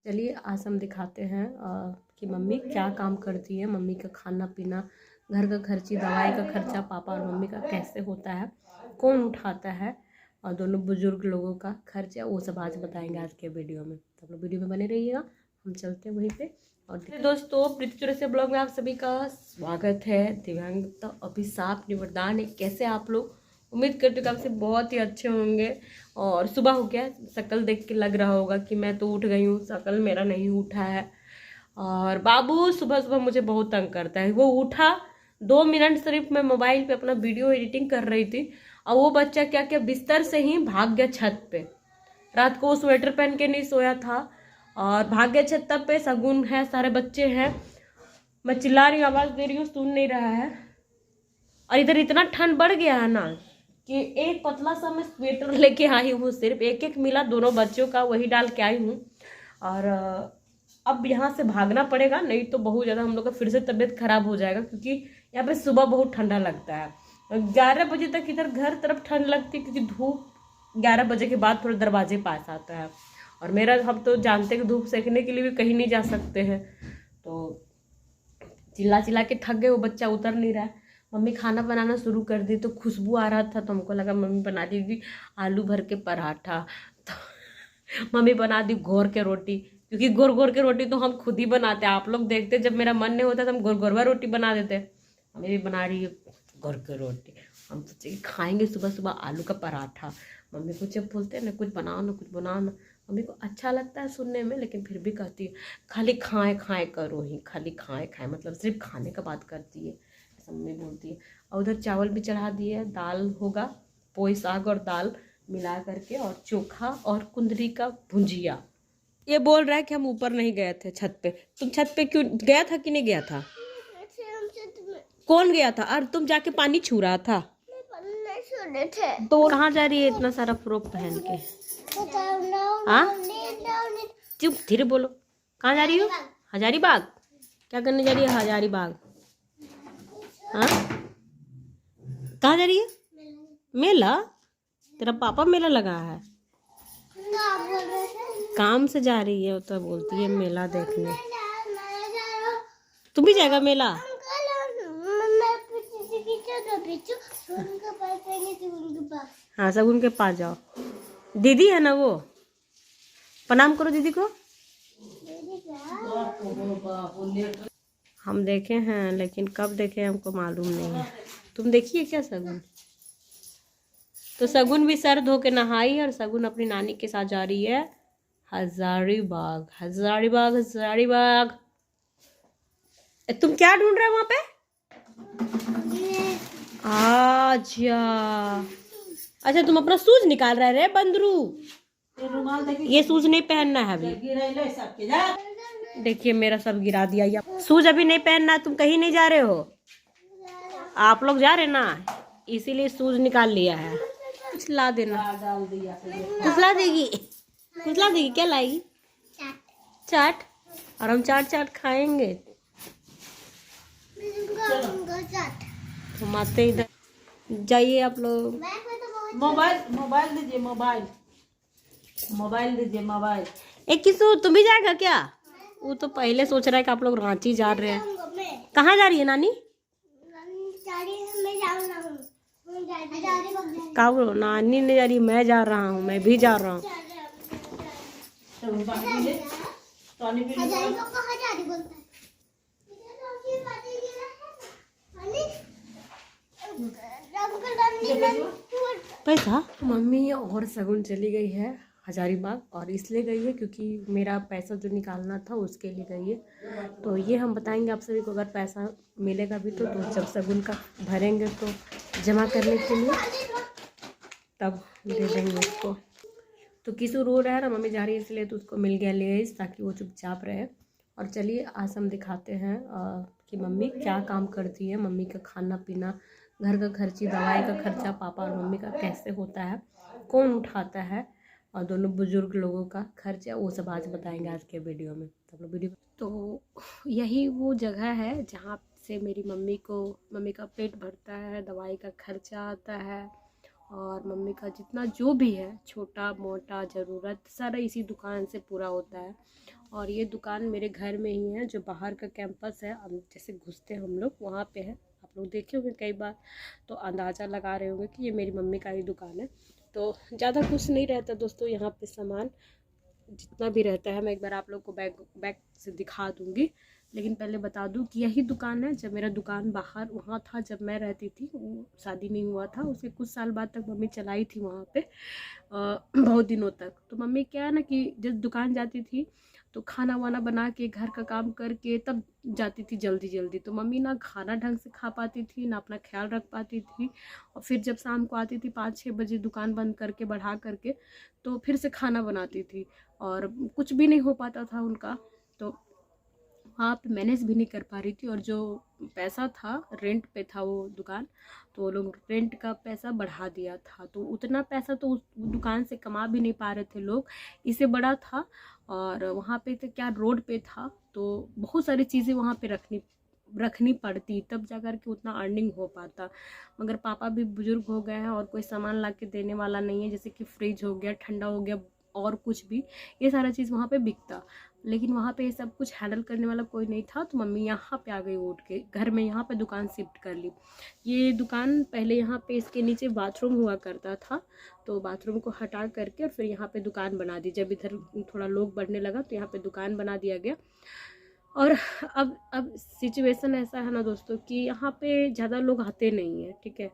चलिए आज हम दिखाते हैं कि मम्मी क्या काम करती है, मम्मी का खाना पीना, घर का खर्ची, दवाई का खर्चा पापा और मम्मी का कैसे होता है, कौन उठाता है और दोनों बुजुर्ग लोगों का खर्चा, वो सब आज बताएंगे आज के वीडियो में। तो आप लोग वीडियो में बने रहिएगा, हम चलते हैं वहीं पे। और दोस्तों, प्रीति चौरसिया ब्लॉग में आप सभी का स्वागत है। दिव्यांग तो अभिशाप निवरदान है। कैसे आप लोग? उम्मीद करती हूँ कि आपसे बहुत ही अच्छे होंगे। और सुबह हो गया, शक्ल देख के लग रहा होगा कि मैं तो उठ गई हूँ, शक्ल मेरा नहीं उठा है। और बाबू सुबह सुबह मुझे बहुत तंग करता है। वो उठा 2 मिनट, सिर्फ मैं मोबाइल पे अपना वीडियो एडिटिंग कर रही थी और वो बच्चा क्या क्या बिस्तर से ही भाग गया छत पे। रात को वो स्वेटर पहन के नहीं सोया था और भाग गया छत पे। शगुन है, सारे बच्चे हैं, मैं चिल्ला रही हूँ, आवाज दे रही हूँ, सुन नहीं रहा है। और इधर इतना ठंड बढ़ गया है ना कि एक पतला सा मैं स्वेटर लेके आई हूँ, सिर्फ एक एक मिला दोनों बच्चों का, वही डाल के आई हूँ। और अब यहाँ से भागना पड़ेगा, नहीं तो बहुत ज़्यादा हम लोग का फिर से तबीयत खराब हो जाएगा, क्योंकि यहाँ पे सुबह बहुत ठंडा लगता है। 11 बजे तक इधर घर तरफ ठंड लगती है, क्योंकि धूप 11 बजे के बाद थोड़ा दरवाजे पास आता है। और मेरा, हम तो जानते हैं कि धूप सेकने के लिए भी कहीं नहीं जा सकते हैं। तो चिल्ला चिल्ला के थक गए, वो बच्चा उतर नहीं रहा है। मम्मी खाना बनाना शुरू कर दी तो खुशबू आ रहा था, तो हमको लगा मम्मी बना देगी आलू भर के पराठा। तो मम्मी बना दी घोर के रोटी, क्योंकि गोर गोर के रोटी तो हम खुद ही बनाते हैं। आप लोग देखते, जब मेरा मन नहीं होता तो हम गोर गोरवा रोटी बना देते। मम्मी भी बना रही है गोर के रोटी। हम सोचे खाएंगे सुबह सुबह आलू का पराठा। मम्मी को जब बोलते हैं ना कुछ बनाओ ना, कुछ बनाओ ना, मम्मी को अच्छा लगता है सुनने में, लेकिन फिर भी कहती है खाली खाएं खाएं करो ही, खाली खाएं खाएं, मतलब सिर्फ खाने का बात करती है, ऐसा मम्मी बोलती है। और उधर चावल भी चढ़ा दिए, दाल होगा, पोई साग और दाल मिला करके, और चोखा और कुंदरी का भुंजिया। ये बोल रहा है कि हम ऊपर नहीं गए थे छत पे। तुम छत पे क्यों गया था कि नहीं गया था? कौन गया था? और तुम जाके पानी छू रहा था तो कहाँ जा रही है इतना सारा फ्रॉक पहन के? हाँ, चुप, धीरे बोलो। कहाँ जा रही हो? हजारीबाग। क्या करने जा रही है हजारीबाग? हाँ, कहाँ जा रही है? मेला? तेरा पापा मेला लगा है? काम से जा रही है, तो बोलती है मेला देखने। तुम भी जाएगा मेला? हाँ, शगुन के पास जाओ। दीदी है ना वो, प्रणाम करो दीदी को। हम देखे हैं, लेकिन कब देखे हमको मालूम नहीं है। तुम देखिए क्या शगुन? तो शगुन भी सर धो के नहाई और शगुन अपनी नानी के साथ जा रही है हजारीबाग। हजारीबाग, हजारीबाग। तुम क्या ढूंढ रहे हो वहां पे? अच्छा अच्छा, तुम अपना शूज निकाल रहे रे बंदरू। ये शूज नहीं पहनना है अभी। देखिए मेरा सब गिरा दिया। शूज अभी नहीं पहनना, तुम कहीं नहीं जा रहे हो। आप लोग जा रहे ना, इसीलिए शूज निकाल लिया है। कुछ ला देना। कुछ ला देगी? कुछ ला देगी? क्या लाएगी? चाट। और हम चाट चाट खाएंगे। हम आते इधर। जाइए आप लोग। मोबाइल मोबाइल दीजिए, मोबाइल मोबाइल दीजिए, मोबाइल। एक किसू तुम भी जाएगा क्या? वो तो पहले सोच रहा है कि आप लोग रांची जा रहे हैं। कहाँ जा रही है नानी? कहाँ बोलो? नानी नहीं जा रही, मैं जा रहा हूँ, मैं भी जा रहा हूँ। पैसा मम्मी और शगुन चली गई है हजारीबाग, और इसलिए गई है क्योंकि मेरा पैसा जो निकालना था उसके लिए गई है। तो ये हम बताएंगे आप सभी को, अगर पैसा मिलेगा भी तो जब शगुन का भरेंगे तो जमा करने के लिए, तब दे देंगे उसको। तो किसू रो रहा है ना, मम्मी जा रही है इसलिए, तो उसको मिल गया लेस, ताकि वो चुपचाप रहे। और चलिए आज हम दिखाते हैं कि मम्मी क्या काम करती है, मम्मी का खाना पीना, घर का खर्ची, दवाई का खर्चा पापा और मम्मी का कैसे होता है, कौन उठाता है, और दोनों बुजुर्ग लोगों का खर्चा, वो सब आज बताएंगे आज के वीडियो में। तो यही वो जगह है जहाँ से मेरी मम्मी का पेट भरता है, दवाई का खर्चा आता है, और मम्मी का जितना जो भी है छोटा मोटा ज़रूरत सारा इसी दुकान से पूरा होता है। और ये दुकान मेरे घर में ही है, जो बाहर का कैंपस है, अब जैसे घुसते हैं हम लोग वहाँ पे है। आप लोग देखे होंगे कई बार, तो अंदाज़ा लगा रहे होंगे कि ये मेरी मम्मी का ही दुकान है। तो ज़्यादा कुछ नहीं रहता दोस्तों यहाँ पे सामान, जितना भी रहता है मैं एक बार आप लोग को बैक से दिखा दूँगी। लेकिन पहले बता दूँ कि यही दुकान है, जब मेरा दुकान बाहर वहाँ था, जब मैं रहती थी, शादी नहीं हुआ था उसके कुछ साल बाद तक मम्मी चलाई थी वहाँ पे बहुत दिनों तक। तो मम्मी क्या है ना कि जब दुकान जाती थी तो खाना वाना बना के घर का काम करके तब जाती थी जल्दी जल्दी। तो मम्मी ना खाना ढंग से खा पाती थी ना अपना ख्याल रख पाती थी। और फिर जब शाम को आती थी 5-6 बजे दुकान बंद करके बढ़ा करके, तो फिर से खाना बनाती थी और कुछ भी नहीं हो पाता था उनका। तो वहाँ पे मैनेज भी नहीं कर पा रही थी। और जो पैसा था रेंट पे था वो दुकान, तो वो लोग रेंट का पैसा बढ़ा दिया था, तो उतना पैसा तो उस दुकान से कमा भी नहीं पा रहे थे लोग। इससे बड़ा था और वहाँ पे तो क्या रोड पे था, तो बहुत सारी चीज़ें वहाँ पे रखनी पड़ती तब जा कर के उतना अर्निंग हो पाता। मगर पापा भी बुजुर्ग हो गए हैं और कोई सामान ला के देने वाला नहीं है, जैसे कि फ्रिज हो गया, ठंडा हो गया और कुछ भी, ये सारा चीज़ वहाँ पे बिकता। लेकिन वहाँ पे ये सब कुछ हैंडल करने वाला कोई नहीं था, तो मम्मी यहाँ पे आ गई उठ के, घर में यहाँ पे दुकान शिफ्ट कर ली। ये दुकान पहले यहाँ पे इसके नीचे बाथरूम हुआ करता था, तो बाथरूम को हटा करके और फिर यहाँ पे दुकान बना दी। जब इधर थोड़ा लोग बढ़ने लगा तो यहाँ पे दुकान बना दिया गया। और अब सिचुएशन ऐसा है ना दोस्तों कि यहाँ पे ज़्यादा लोग आते नहीं हैं, ठीक है।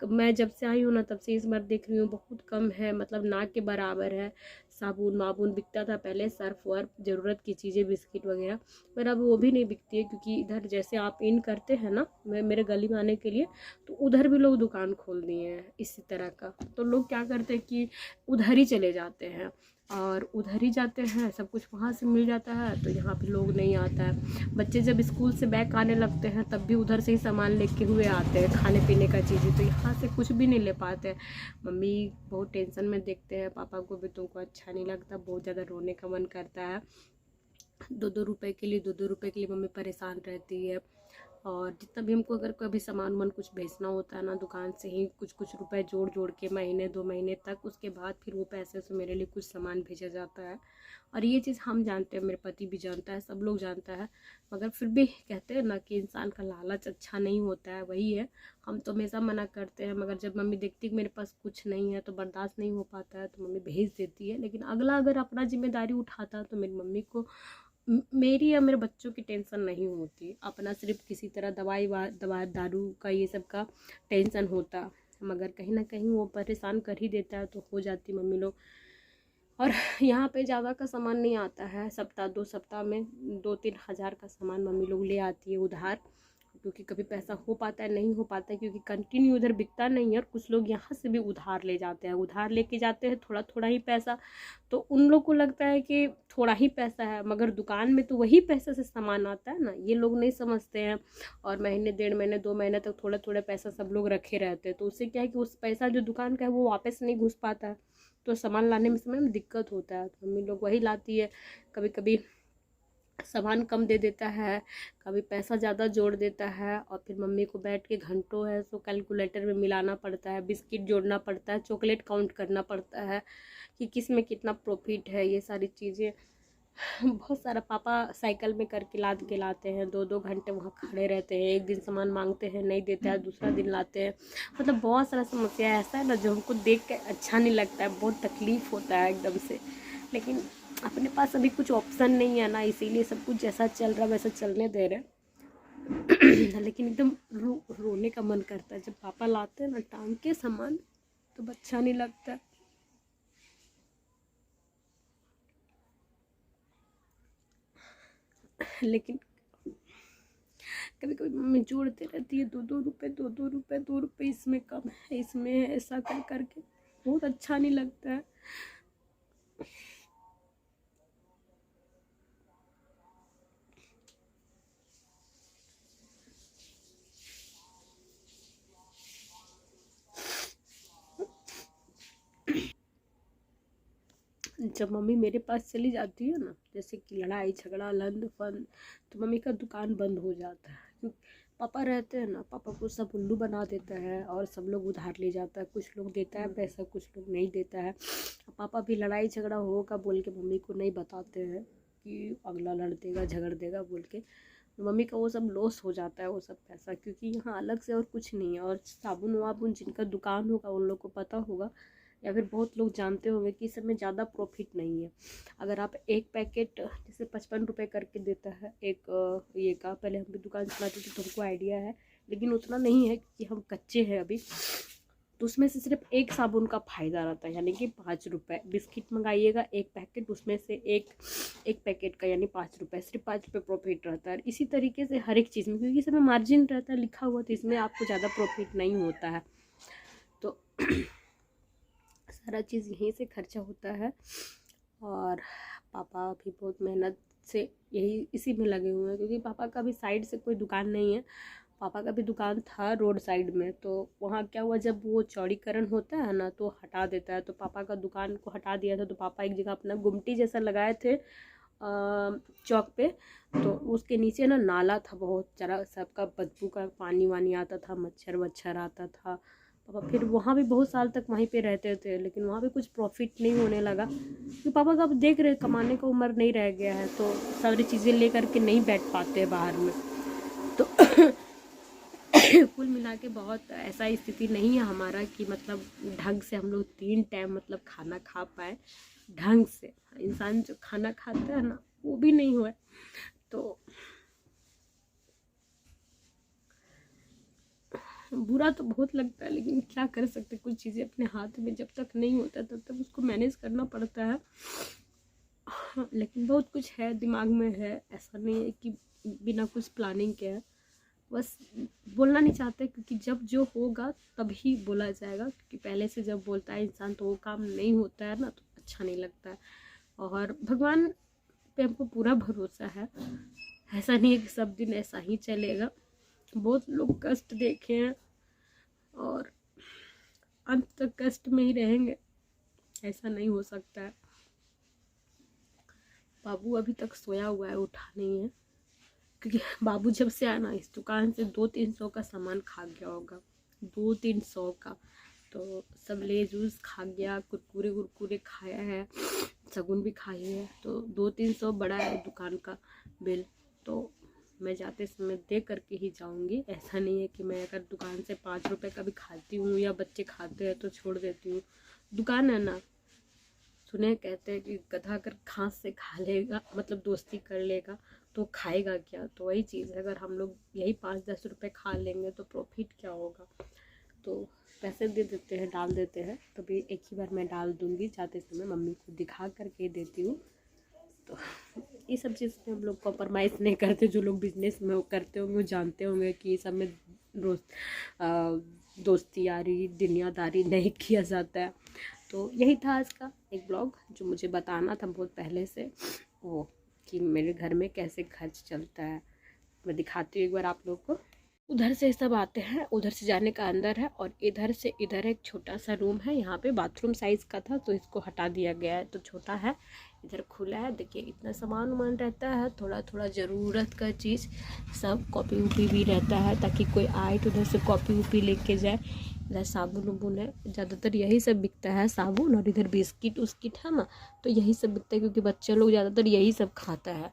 मैं जब से आई हूँ ना तब से इस बार देख रही हूँ बहुत कम है, मतलब ना के बराबर है। साबुन वाबुन बिकता था पहले, सर्फ वर्फ ज़रूरत की चीज़ें बिस्किट वगैरह, पर अब वो भी नहीं बिकती है। क्योंकि इधर जैसे आप इन करते हैं ना मेरे गली में आने के लिए, तो उधर भी लोग दुकान खोल दिए हैं इसी तरह का। तो लोग क्या करते हैं कि उधर ही चले जाते हैं और उधर ही जाते हैं, सब कुछ वहाँ से मिल जाता है, तो यहाँ पे लोग नहीं आता है। बच्चे जब स्कूल से बैग आने लगते हैं तब भी उधर से ही सामान लेके हुए आते हैं, खाने पीने का चीज़ें, तो यहाँ से कुछ भी नहीं ले पाते। मम्मी बहुत टेंशन में देखते हैं, पापा को भी तुमको अच्छा नहीं लगता, बहुत ज़्यादा रोने का मन करता है। 2-2 रुपए के लिए 2-2 रुपए के लिए मम्मी परेशान रहती है। और जितना भी हमको अगर कभी सामान वामान कुछ बेचना होता है ना, दुकान से ही कुछ कुछ रुपए जोड़ जोड़ के महीने 2 महीने तक, उसके बाद फिर वो पैसे से मेरे लिए कुछ सामान भेजा जाता है। और ये चीज़ हम जानते हैं, मेरे पति भी जानता है, सब लोग जानता है। मगर फिर भी कहते हैं ना कि इंसान का लालच अच्छा नहीं होता है, वही है। हम तो हमेशा मना करते हैं, मगर जब मम्मी देखती है कि मेरे पास कुछ नहीं है तो बर्दाश्त नहीं हो पाता है, तो मम्मी भेज देती है। लेकिन अगला अगर अपना जिम्मेदारी उठाता है तो मेरी मम्मी को मेरी या मेरे बच्चों की टेंशन नहीं होती, अपना सिर्फ किसी तरह दवा दारू का ये सब का टेंशन होता। मगर कहीं ना कहीं वो परेशान कर ही देता है, तो हो जाती मम्मी लोग। और यहाँ पे ज़्यादा का सामान नहीं आता है, सप्ताह 2 सप्ताह में 2-3 हज़ार का सामान मम्मी लोग ले आती है उधार। क्योंकि कभी पैसा हो पाता है नहीं हो पाता है, क्योंकि कंटिन्यू उधर बिकता नहीं है। और कुछ लोग यहाँ से भी उधार ले जाते हैं, उधार लेके जाते हैं थोड़ा थोड़ा ही पैसा, तो उन लोग को लगता है कि थोड़ा ही पैसा है, मगर दुकान में तो वही पैसे से सामान आता है ना, ये लोग नहीं समझते हैं। और महीने 1.5 महीने 2 महीने तक थोड़ा थोड़ा पैसा सब लोग रखे रहते हैं, तो उससे क्या है कि उस पैसा जो दुकान का है वो वापस नहीं घुस पाता है, तो सामान लाने में समय में दिक्कत होता है। तो मम्मी लोग वही लाती है, कभी कभी सामान कम दे देता है, कभी पैसा ज़्यादा जोड़ देता है। और फिर मम्मी को बैठ के घंटों है सो कैलकुलेटर में मिलाना पड़ता है, बिस्किट जोड़ना पड़ता है, चॉकलेट काउंट करना पड़ता है कि किस में कितना प्रॉफिट है, ये सारी चीज़ें। बहुत सारा पापा साइकिल में करके लाद के लाते हैं, 2-2 घंटे वहाँ खड़े रहते हैं, एक दिन सामान मांगते हैं नहीं देता है, दूसरा दिन लाते हैं। मतलब बहुत सारा समस्या ऐसा है ना जो हमको देख के अच्छा नहीं लगता है, बहुत तकलीफ़ होता है एकदम से। लेकिन अपने पास अभी कुछ ऑप्शन नहीं है ना, इसीलिए सब कुछ जैसा चल रहा है वैसा चलने दे रहे। लेकिन एकदम रोने का मन करता है जब पापा लाते हैं ना टांग के सामान, तो अच्छा नहीं लगता है। लेकिन कभी कभी मम्मी जोड़ते रहती है, 2-2 रुपए 2-2 रुपए 2 रुपए, इसमें कम है इसमें है, ऐसा कर करके बहुत अच्छा नहीं लगता है। जब मम्मी मेरे पास चली जाती है ना, जैसे कि लड़ाई झगड़ा लंद फंद, तो मम्मी का दुकान बंद हो जाता है। क्योंकि पापा रहते हैं ना, पापा को सब उल्लू बना देता है और सब लोग उधार ले जाता है। कुछ लोग देता है पैसा, कुछ लोग नहीं देता है। पापा भी लड़ाई झगड़ा होगा बोल के मम्मी को नहीं बताते हैं कि अगला लड़ देगा झगड़ देगा बोल के। मम्मी का वो सब लॉस हो जाता है वो सब पैसा, क्योंकि यहाँ अलग से और कुछ नहीं है। और साबुन वाबुन जिनका दुकान होगा उन लोग को पता होगा, या फिर बहुत लोग जानते होंगे कि इस सब में ज़्यादा प्रॉफिट नहीं है। अगर आप एक पैकेट जैसे 55 रुपये करके देता है एक ये का, पहले हम भी दुकान चलाते थे तो हमको आइडिया है, लेकिन उतना नहीं है क्योंकि हम कच्चे हैं अभी। तो उसमें से सिर्फ एक साबुन का फ़ायदा रहता है, यानी कि 5 रुपये। बिस्किट मंगाइएगा एक पैकेट, उसमें से एक पैकेट का यानी 5 रुपये, सिर्फ 5 रुपये प्रॉफिट रहता है। इसी तरीके से हर एक चीज़ में, क्योंकि इसमें मार्जिन रहता है लिखा हुआ, तो इसमें आपको ज़्यादा प्रॉफिट नहीं होता है। तो सारा चीज़ यहीं से खर्चा होता है। और पापा भी बहुत मेहनत से यही इसी में लगे हुए हैं, क्योंकि पापा का भी साइड से कोई दुकान नहीं है। पापा का भी दुकान था रोड साइड में, तो वहाँ क्या हुआ, जब वो चौड़ीकरण होता है ना तो हटा देता है। तो पापा का दुकान को हटा दिया था, तो पापा एक जगह अपना गुमटी जैसा लगाए थे चौक पे। तो उसके नीचे ना नाला था, बहुत जरा सबका बदबू का पानी वानी आता था, मच्छर वच्छर आता था। पापा फिर वहाँ भी बहुत साल तक वहीं पे रहते थे, लेकिन वहाँ भी कुछ प्रॉफिट नहीं होने लगा, क्योंकि पापा का अब देख रहे कमाने का उम्र नहीं रह गया है, तो सारी चीज़ें ले करके नहीं बैठ पाते बाहर में। तो कुल मिला के बहुत ऐसा स्थिति नहीं है हमारा कि मतलब ढंग से हम लोग 3 टाइम मतलब खाना खा पाए ढंग से। इंसान जो खाना खाता है ना वो भी नहीं हुआ। तो बुरा तो बहुत लगता है, लेकिन क्या कर सकते, कुछ चीज़ें अपने हाथ में जब तक नहीं होता तब तक उसको मैनेज करना पड़ता है। लेकिन बहुत कुछ है दिमाग में है, ऐसा नहीं है कि बिना कुछ प्लानिंग के है। बस बोलना नहीं चाहते, क्योंकि जब जो होगा तभी बोला जाएगा, क्योंकि पहले से जब बोलता है इंसान तो वो काम नहीं होता है ना, तो अच्छा नहीं लगता है। और भगवान पे हमको पूरा भरोसा है, ऐसा नहीं है कि सब दिन ऐसा ही चलेगा। बहुत लोग कष्ट देखे हैं और अंत तक कष्ट में ही रहेंगे, ऐसा नहीं हो सकता है। बाबू अभी तक सोया हुआ है, उठा नहीं है, क्योंकि बाबू जब से आया ना इस दुकान से 200-300 का सामान खा गया होगा, 200-300 का। तो सब ले जूस खा गया, कुरकुरे कुरकुरे खाया है, सगुन भी खाई है। तो 200-300 बड़ा है दुकान का बिल। तो मैं जाते समय दे करके ही जाऊंगी, ऐसा नहीं है कि मैं अगर दुकान से 5 रुपए का भी खाती हूँ या बच्चे खाते हैं तो छोड़ देती हूँ। दुकान है ना, सुने कहते हैं कि गधा अगर घास से खा लेगा मतलब दोस्ती कर लेगा तो खाएगा क्या। तो वही चीज़ है, अगर हम लोग यही 5-10 रुपए खा लेंगे तो प्रॉफिट क्या होगा। तो पैसे दे देते हैं, डाल देते हैं, तभी एक ही बार मैं डाल दूँगी, जाते समय मम्मी को दिखा करके देती हूँ। तो ये सब चीज़ में हम लोग कॉम्प्रोमाइज़ नहीं करते। जो लोग बिजनेस में करते होंगे वो जानते होंगे कि ये सब में दोस्ती यारी दुनियादारी नहीं किया जाता है। तो यही था आज का एक ब्लॉग, जो मुझे बताना था बहुत पहले से, वो कि मेरे घर में कैसे खर्च चलता है। मैं दिखाती हूँ एक बार आप लोग को। उधर से सब आते हैं, उधर से जाने का अंदर है, और इधर से इधर एक छोटा सा रूम है। यहाँ पे बाथरूम साइज़ का था तो इसको हटा दिया गया है, तो छोटा है। इधर खुला है, देखिए इतना सामान वामान रहता है, थोड़ा थोड़ा ज़रूरत का चीज़ सब, कॉपी वॉपी भी रहता है ताकि कोई आए तो उधर से कॉपी वॉपी लेके जाए। इधर साबुन उबुन है, ज़्यादातर यही सब बिकता है, साबुन। और इधर बिस्किट उस्किट है ना, तो यही सब बिकता है, क्योंकि बच्चे लोग ज़्यादातर यही सब खाता है।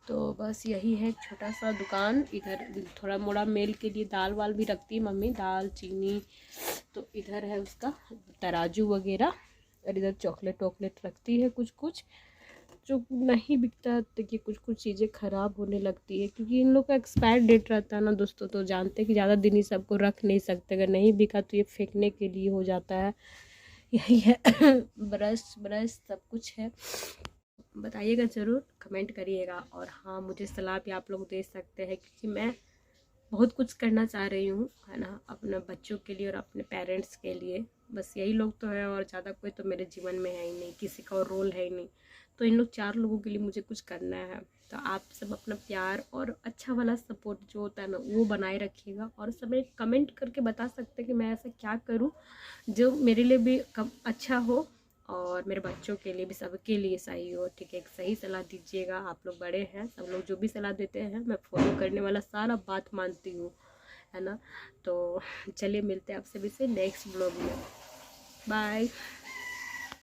तो बस यही है एक छोटा सा दुकान। इधर थोड़ा मोड़ा मेल के लिए दाल वाल भी रखती है मम्मी, दाल चीनी। तो इधर है उसका तराजू वगैरह, और इधर चॉकलेट वॉकलेट रखती है कुछ कुछ जो नहीं बिकता है। देखिए कुछ कुछ चीज़ें ख़राब होने लगती है, क्योंकि इन लोग का एक्सपायर डेट रहता है ना दोस्तों, तो जानते हैं कि ज़्यादा दिन ही सबको रख नहीं सकते, अगर नहीं बिका तो ये फेंकने के लिए हो जाता है। यही है ब्रश ब्रश सब कुछ है। बताइएगा ज़रूर, कमेंट करिएगा। और हाँ, मुझे सलाह भी आप लोग दे सकते हैं, क्योंकि मैं बहुत कुछ करना चाह रही हूँ, है ना, अपने बच्चों के लिए और अपने पेरेंट्स के लिए। बस यही लोग तो है, और ज़्यादा कोई तो मेरे जीवन में है ही नहीं, किसी का और रोल है ही नहीं। तो इन लोग 4 लोगों के लिए मुझे कुछ करना है। तो आप सब अपना प्यार और अच्छा वाला सपोर्ट जो होता है ना वो बनाए रखिएगा, और सब एक कमेंट करके बता सकते हैं कि मैं ऐसा क्या करूँ जो मेरे लिए भी अच्छा हो और मेरे बच्चों के लिए भी, सबके लिए सही हो, ठीक है। एक सही सलाह दीजिएगा, आप लोग बड़े हैं, सब लोग जो भी सलाह देते हैं मैं फॉलो करने वाला सारा बात मानती हूँ, है ना। तो चलिए मिलते हैं आप सभी से नेक्स्ट ब्लॉग में। बाय।